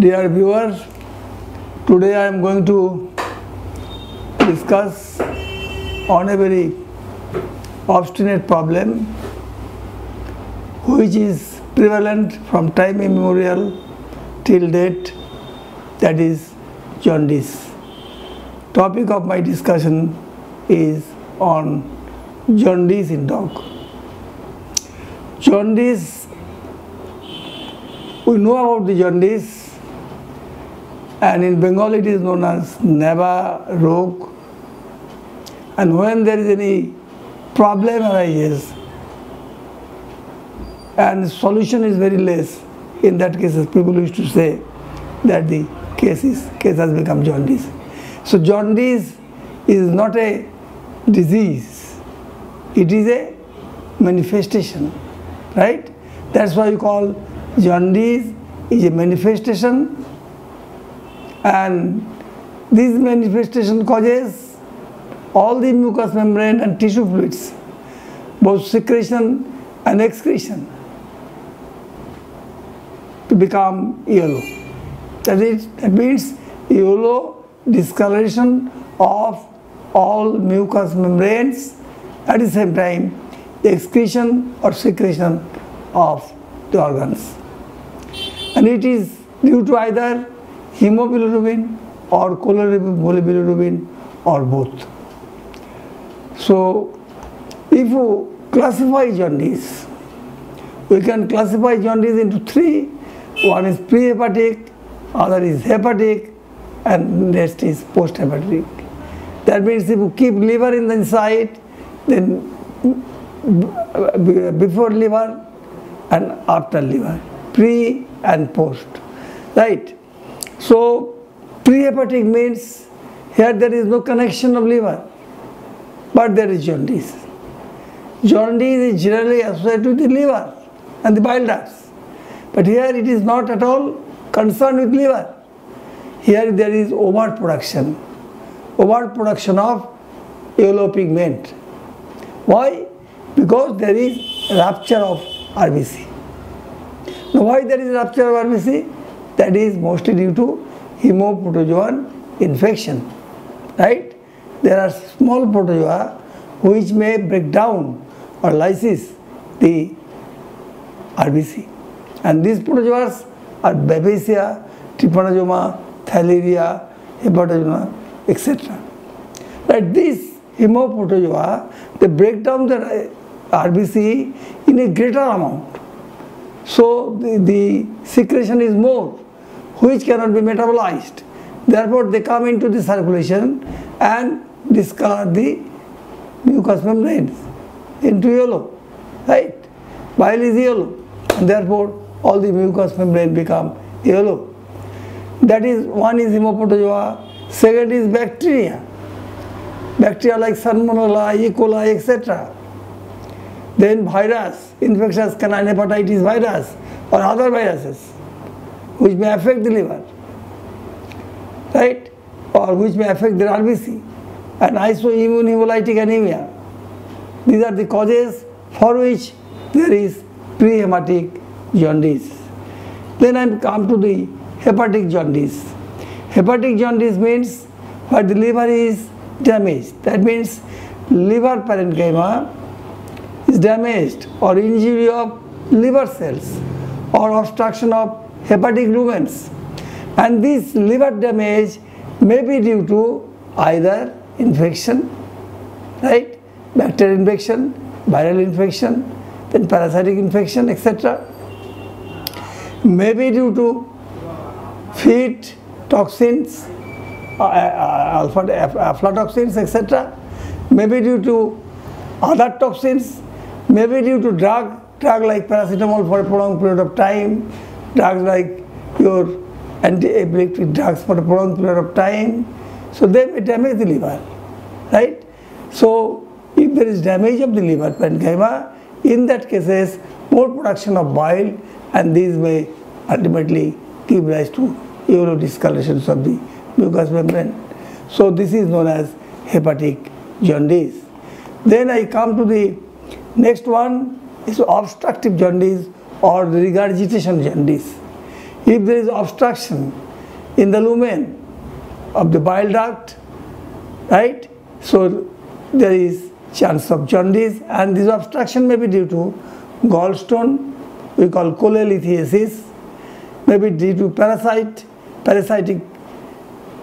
Dear viewers, today I am going to discuss on a very obstinate problem which is prevalent from time immemorial till date, that is jaundice. Topic of my discussion is on jaundice in dog. Jaundice, we know about the jaundice, and in Bengal it is known as Neva Rog. And when there is any problem arises and solution is very less, in that case people used to say that the case has become jaundice. So jaundice is not a disease, it is a manifestation, right? That's why you call jaundice is a manifestation, and this manifestation causes all the mucous membrane and tissue fluids, both secretion and excretion, to become yellow. That means yellow discoloration of all mucous membranes, at the same time excretion or secretion of the organs. And it is due to either hemoglobin or choledobilirubin or both. So if you classify jaundice, we can classify jaundice into three. One is pre-hepatic, other is hepatic, and next is post-hepatic. That means if you keep liver in the inside, then before liver and after liver, pre and post, right? So pre-hepatic means here there is no connection of liver, but there is jaundice. Jaundice is generally associated with the liver and the bile ducts, but here it is not at all concerned with liver. Here there is overproduction of yellow pigment. Why? Because there is rupture of RBC. Now why there is rupture of RBC? That is mostly due to hemoprotozoan infection, right? There are small protozoa which may break down or lysis the RBC, and these protozoas are Babesia, Trypanosoma, Theileria, Hepatosoma, etc. Right? These hemoprotozoa, they break down the RBC in a greater amount. So the secretion is more, which cannot be metabolized. Therefore, they come into the circulation and discolor the mucous membranes into yellow, right? Bile is yellow, and therefore all the mucous membrane become yellow. That is, one is hemoprotozoa, second is bacteria. Bacteria like Salmonella, E. coli, etc. Then virus, infectious canine hepatitis virus or other viruses which may affect the liver, right? Or which may affect the RBC, and isoimmune hemolytic anemia. These are the causes for which there is pre-hepatic jaundice. Then I come to the hepatic jaundice. Hepatic jaundice means where the liver is damaged. That means liver parenchyma is damaged, or injury of liver cells, or obstruction of hepatic lumens. And this liver damage may be due to either infection, right? Bacterial infection, viral infection, then parasitic infection, etc. May be due to feed toxins, aflatoxins, etc. May be due to other toxins, may be due to drug like paracetamol for a prolonged period of time, drugs like your anti-epileptic drugs for a prolonged period of time. So they may damage the liver, right? So if there is damage of the liver parenchyma, in that cases more production of bile, and these may ultimately give rise to yellow discolorations of the mucous membrane. So this is known as hepatic jaundice. Then I come to the next one, is obstructive jaundice or regurgitation jaundice. If there is obstruction in the lumen of the bile duct, right, so there is chance of jaundice, and this obstruction may be due to gallstone, we call cholelithiasis, may be due to parasitic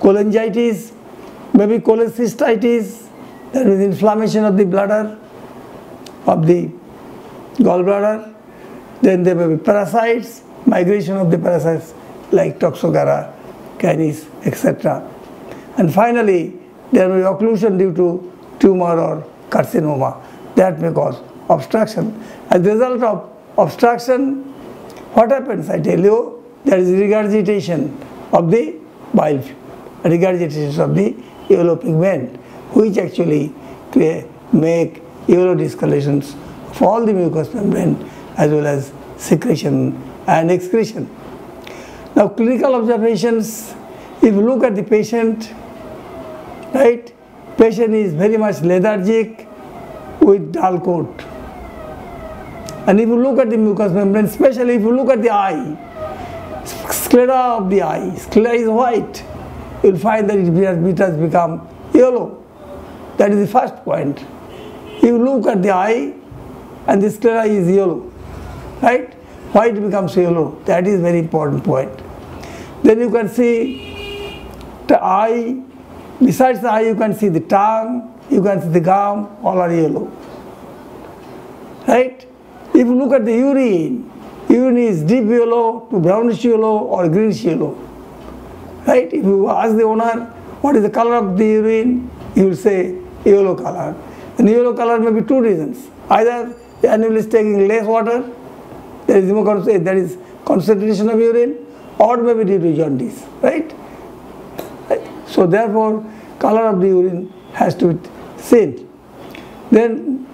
cholangitis, maybe cholecystitis, that is inflammation of the bladder, of the gallbladder. Then there may be parasites, migration of the parasites like Toxocara, canis, etc. And finally, there may be occlusion due to tumor or carcinoma that may cause obstruction. As a result of obstruction, what happens? I tell you, there is regurgitation of the bile, regurgitation of the yellow pigment, which actually make yellow discolorations of all the mucous membrane as well as secretion and excretion. Now, clinical observations, if you look at the patient, right, patient is very much lethargic with dull coat. And if you look at the mucous membrane, especially if you look at the eye, sclera of the eye, sclera is white, you will find that it has become yellow. That is the first point. If you look at the eye and the sclera is yellow, right? Why it becomes yellow? That is very important point. Then you can see the eye, besides the eye you can see the tongue, you can see the gum, all are yellow. Right? If you look at the urine, urine is deep yellow to brownish yellow or greenish yellow. Right? If you ask the owner what is the color of the urine, he will say yellow color. And yellow color may be two reasons. Either the animal is taking less water, there is concentration of urine, or maybe due to jaundice, right? So therefore, color of the urine has to be seen. Then,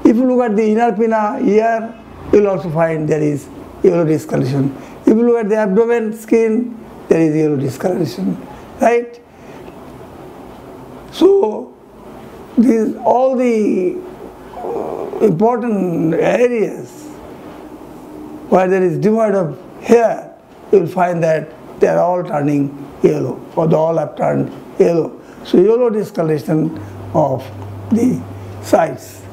if you look at the inner pinna, ear, you will also find there is yellow discoloration. If you look at the abdomen, skin, there is yellow discoloration, right? So, these all the important areas where there is devoid of hair, you will find that they are all turning yellow, or they all have turned yellow. So yellow discoloration of the sides.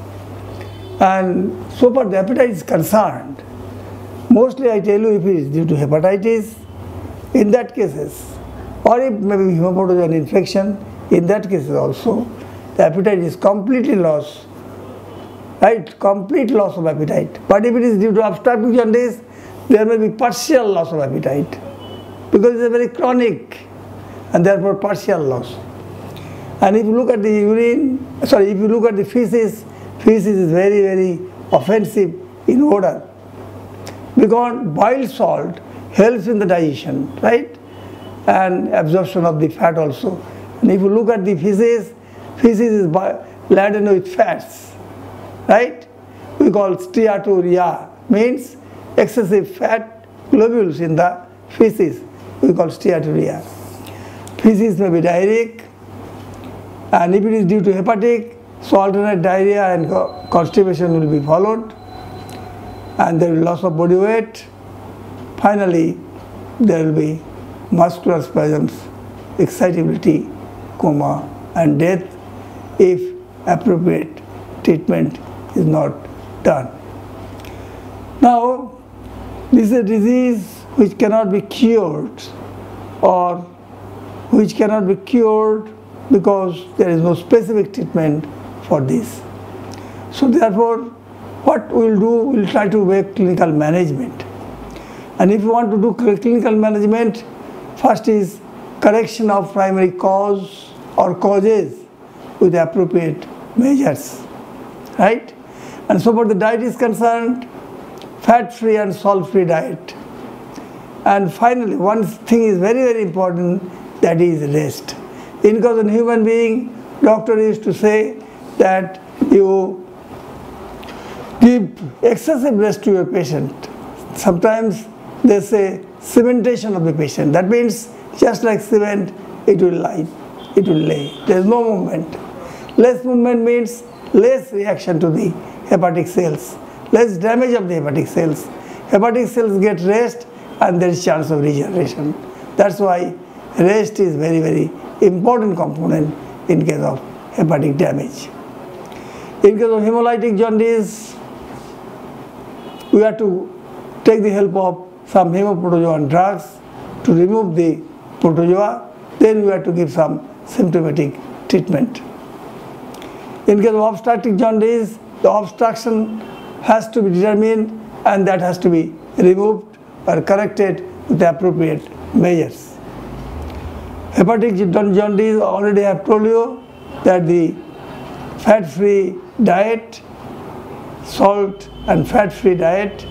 And so far the appetite is concerned, mostly I tell you if it is due to hepatitis, in that cases, or if maybe hemoptysis infection, in that cases also, the appetite is completely lost. Right, complete loss of appetite. But if it is due to obstructive jaundice, there may be partial loss of appetite, because it is a very chronic and therefore partial loss. And if you look at the urine, if you look at the feces, feces is very, very offensive in odor, because bile salt helps in the digestion, right, and absorption of the fat also. And if you look at the feces, feces is laden with fats. Right? We call steatorrhea, means excessive fat globules in the feces. We call steatorrhea. Feces may be diarrheic, and if it is due to hepatic, so alternate diarrhea and constipation will be followed, and there will be loss of body weight. Finally, there will be muscular spasms, excitability, coma, and death if appropriate treatment is not done. Now, this is a disease which cannot be cured, or which cannot be cured because there is no specific treatment for this. So therefore, what we will do, we will try to make clinical management. And if you want to do clinical management, first is correction of primary cause or causes with appropriate measures. Right? And so far the diet is concerned, fat-free and salt-free diet. And finally, one thing is very, very important, that is rest. Because in human being, doctor used to say that you give excessive rest to your patient. Sometimes they say cementation of the patient. That means just like cement, it will lie, it will lay. There is no movement. Less movement means less reaction to the hepatic cells, less damage of the hepatic cells. Hepatic cells get rest and there is chance of regeneration. That's why rest is very, very important component in case of hepatic damage. In case of hemolytic jaundice, we have to take the help of some hemoprotozoan drugs to remove the protozoa. Then we have to give some symptomatic treatment. In case of obstructive jaundice, the obstruction has to be determined and that has to be removed or corrected with the appropriate measures. Hepatic jaundice, already I have told you that the fat-free diet, salt and fat-free diet,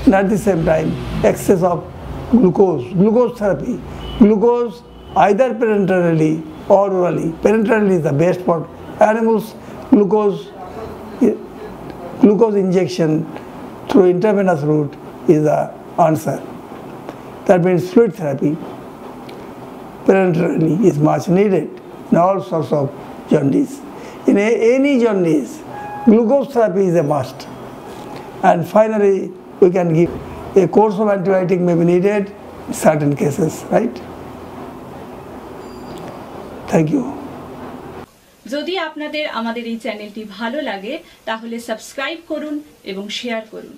and at the same time excess of glucose therapy. Glucose either parenterally or orally. Parenterally is the best for animals. Glucose injection through intravenous route is the answer. That means fluid therapy parenterally is much needed in all sorts of jaundice. In any jaundice, glucose therapy is a must. And finally, we can give a course of antibiotic may be needed in certain cases, right? Thank you. যদি আপনাদের আমাদের এই চ্যানেলটি ভালো লাগে তাহলে subscribe করুন এবং শেয়ার করুন।